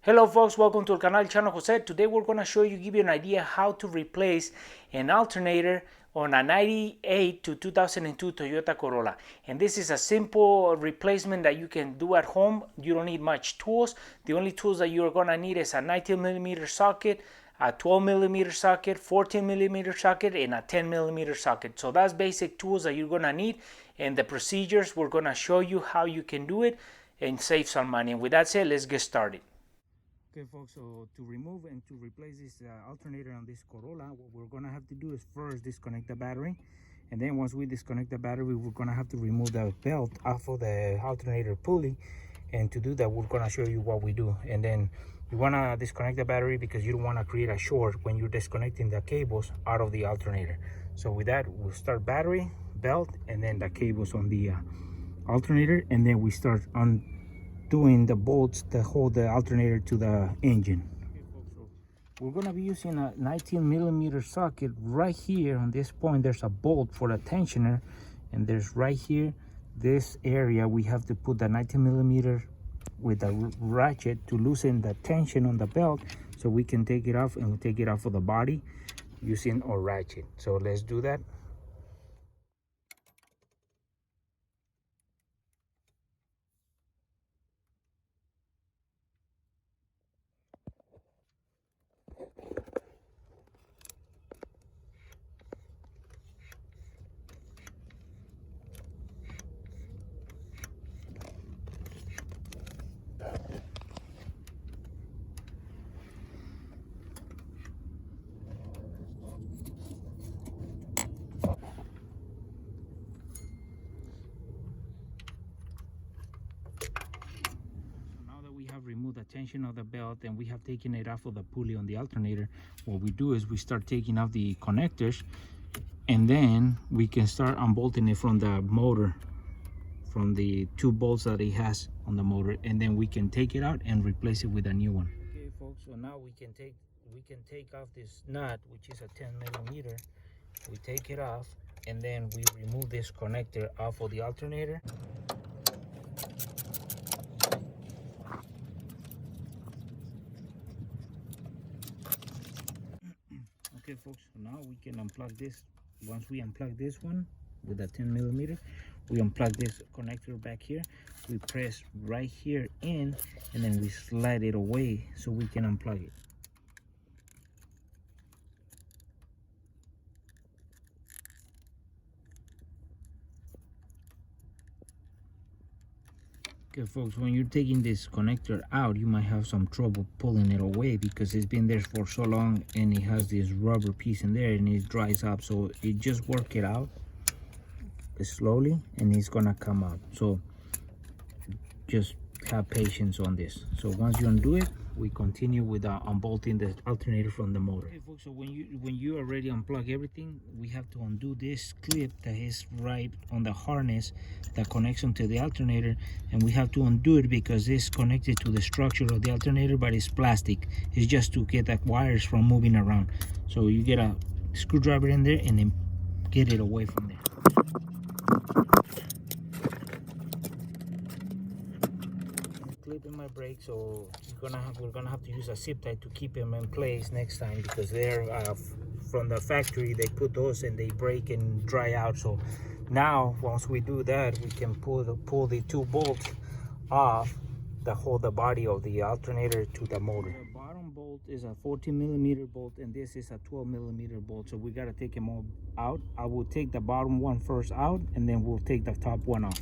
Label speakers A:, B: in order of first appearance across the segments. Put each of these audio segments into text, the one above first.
A: Hello folks, welcome to el canal Chano Jose. Today we're going to give you an idea how to replace an alternator on a 98 to 2002 Toyota Corolla. And this is a simple replacement that you can do at home. You don't need much tools. The only tools that you're going to need is a 19mm socket, a 12mm socket, 14mm socket, and a 10mm socket. So that's basic tools that you're going to need. And the procedures, we're going to show you how you can do it and save some money. And with that said, let's get started. Okay folks, so to remove and to replace this alternator on this Corolla, what we're going to have to do is first disconnect the battery, and then once we disconnect the battery, we're going to have to remove the belt off of the alternator pulley. And to do that, we're going to show you what we do. And then you want to disconnect the battery because you don't want to create a short when you're disconnecting the cables out of the alternator. So with that, we'll start battery, belt, and then the cables on the alternator, and then we start on doing the bolts that hold the alternator to the engine. Okay, folks, so we're going to be using a 19mm socket. Right here on this point, there's a bolt for the tensioner, and there's right here this area we have to put the 19mm with a ratchet to loosen the tension on the belt, so we can take it off, and we take it off of the body using our ratchet. So let's do that. Remove the tension of the belt, and we have taken it off of the pulley on the alternator. What we do is we start taking off the connectors, and then we can start unbolting it from the motor, from the two bolts that it has on the motor, and then we can take it out and replace it with a new one. Okay folks, so now we can take off this nut, which is a 10mm. We take it off, and then we remove this connector off of the alternator. Okay folks, so now we can unplug this. Once we unplug this one with a 10mm, we unplug this connector back here. We press right here in, and then we slide it away so we can unplug it. Okay folks, when you're taking this connector out, you might have some trouble pulling it away because it's been there for so long, and it has this rubber piece in there and it dries up. So it just work it out slowly and it's gonna come out. So just have patience on this. So once you undo it, we continue with unbolting the alternator from the motor. Okay folks, so when you already unplug everything, we have to undo this clip that is right on the harness that connects onto the alternator, and we have to undo it because it's connected to the structure of the alternator, but it's plastic. It's just to get the wires from moving around. So you get a screwdriver in there and then get it away from there. Clipping my brake, so we're gonna have to use a zip tie to keep them in place next time, because they're from the factory. They put those and they break and dry out. So now once we do that, we can pull the two bolts off that hold the body of the alternator to the motor. The bottom bolt is a 14mm bolt, and this is a 12mm bolt, so we got to take them all out. I will take the bottom one first out, and then we'll take the top one off.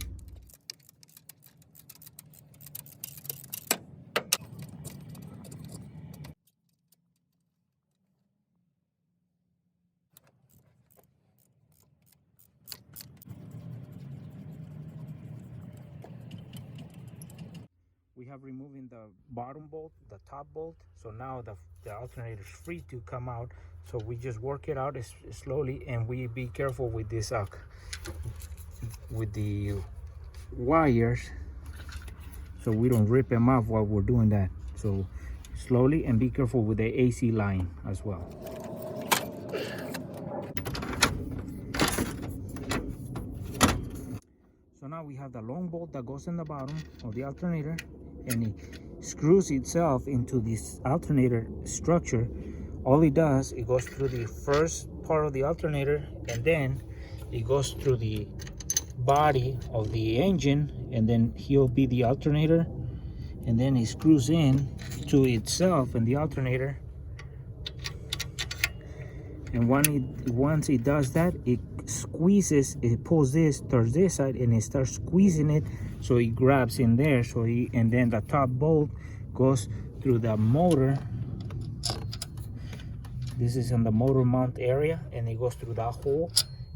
A: We have removing the bottom bolt, the top bolt, so now the alternator is free to come out. So we just work it out slowly, and we be careful with this with the wires, so we don't rip them off while we're doing that. So slowly, and be careful with the AC line as well. So now we have the long bolt that goes in the bottom of the alternator, and it screws itself into this alternator structure, all it does, it goes through the first part of the alternator, and then it goes through the body of the engine, and then he'll be the alternator, and then it screws in to itself in the alternator. And once it does that, it squeezes, it pulls this towards this side, and it starts squeezing it, so it grabs in there. And then the top bolt goes through the motor. This is in the motor mount area, and it goes through that hole,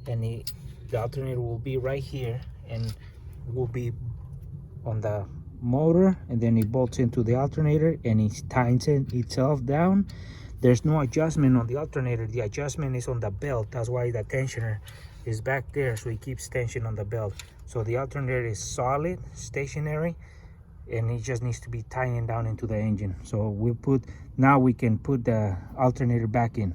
A: and the alternator will be right here, and will be on the motor, and then it bolts into the alternator, and it tightens itself down. There's no adjustment on the alternator. The adjustment is on the belt. That's why the tensioner is back there, so it keeps tension on the belt. So the alternator is solid, stationary, and it just needs to be tightened down into the engine. So now we can put the alternator back in.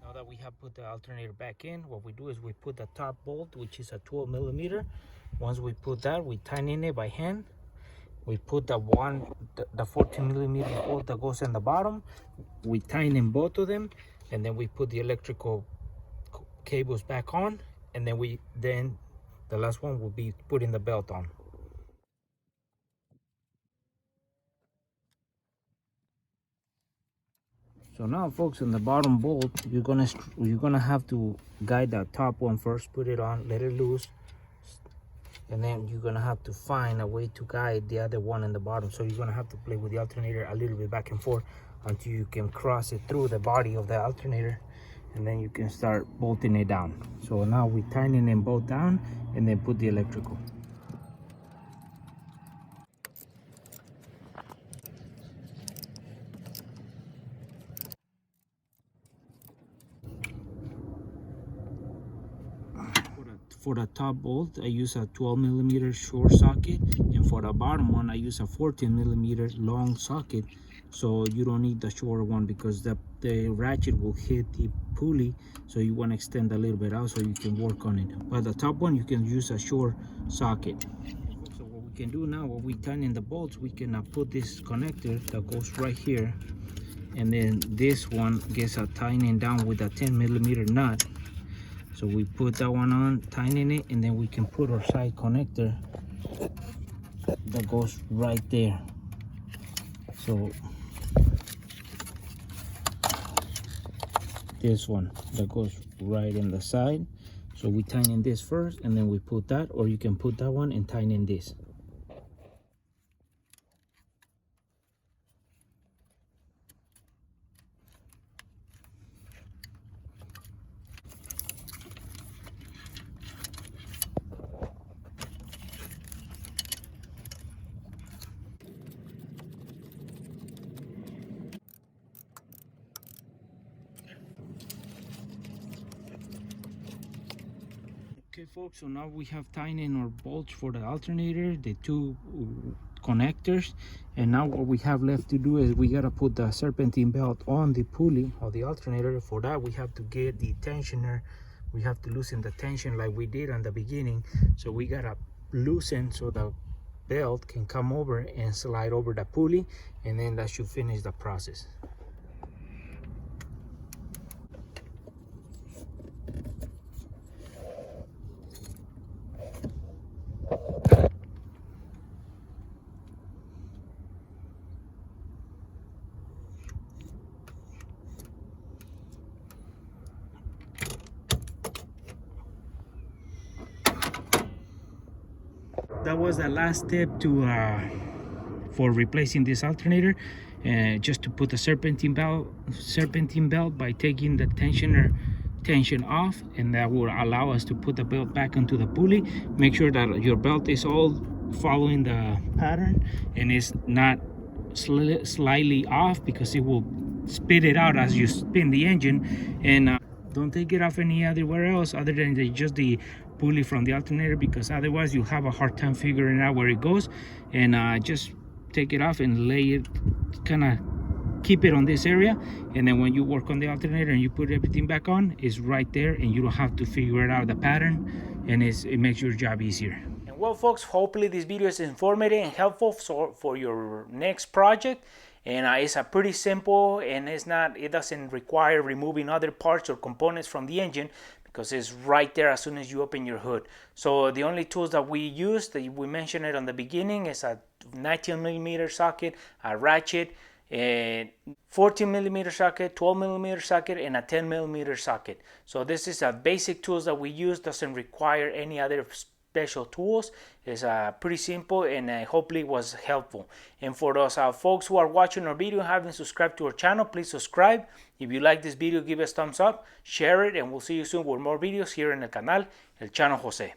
A: Now that we have put the alternator back in, what we do is we put the top bolt, which is a 12 millimeter. Once we put that, we tighten it by hand. We put the 14 millimeter bolt that goes in the bottom. We tighten both of them, and then we put the electrical cables back on, and then the last one will be putting the belt on. So now, folks, in the bottom bolt, you're gonna have to guide that top one first, put it on, let it loose, and then you're gonna have to find a way to guide the other one in the bottom. So you're gonna have to play with the alternator a little bit back and forth until you can cross it through the body of the alternator, and then you can start bolting it down. So now we tighten them both down, and then put the electrical. For the top bolt, I use a 12 millimeter short socket, and for the bottom one, I use a 14 millimeter long socket. So you don't need the short one, because the ratchet will hit the pulley, so you want to extend a little bit out so you can work on it. But the top one, you can use a short socket. So what we can do now, when we tighten the bolts, we can put this connector that goes right here, and then this one gets a tightening down with a 10 millimeter nut. So we put that one on, tighten it, and then we can put our side connector that goes right there. So this one that goes right in the side. So we tighten this first, and then we put that, or you can put that one and tighten this. Okay, folks, so now we have tightened our bolts for the alternator, the two connectors, and now what we have left to do is we gotta put the serpentine belt on the pulley of the alternator. For that, we have to get the tensioner. We have to loosen the tension like we did on the beginning. So we gotta loosen so the belt can come over and slide over the pulley, and then that should finish the process. That was the last step for replacing this alternator, just to put the serpentine belt by taking the tension off, and that will allow us to put the belt back onto the pulley. Make sure that your belt is all following the pattern and it's not slightly off, because it will spit it out as you spin the engine. And don't take it off anywhere else other than just the pulley from the alternator, because otherwise you have a hard time figuring out where it goes. And just take it off and lay it, kind of keep it on this area, and then when you work on the alternator and you put everything back on, it's right there, and you don't have to figure it out the pattern, and it makes your job easier. And well, folks, hopefully this video is informative and helpful for your next project. And it's a pretty simple, and it doesn't require removing other parts or components from the engine, because it's right there as soon as you open your hood. So the only tools that we use, that we mentioned it on the beginning, is a 19mm socket, a ratchet, a 14mm socket, 12mm socket, and a 10mm socket. So this is a basic tools that we use, doesn't require any other special tools. It's pretty simple, and hopefully was helpful. And for those folks who are watching our video and haven't subscribed to our channel, please subscribe. If you like this video, give us a thumbs up, share it, and we'll see you soon with more videos here en el canal El Chano José.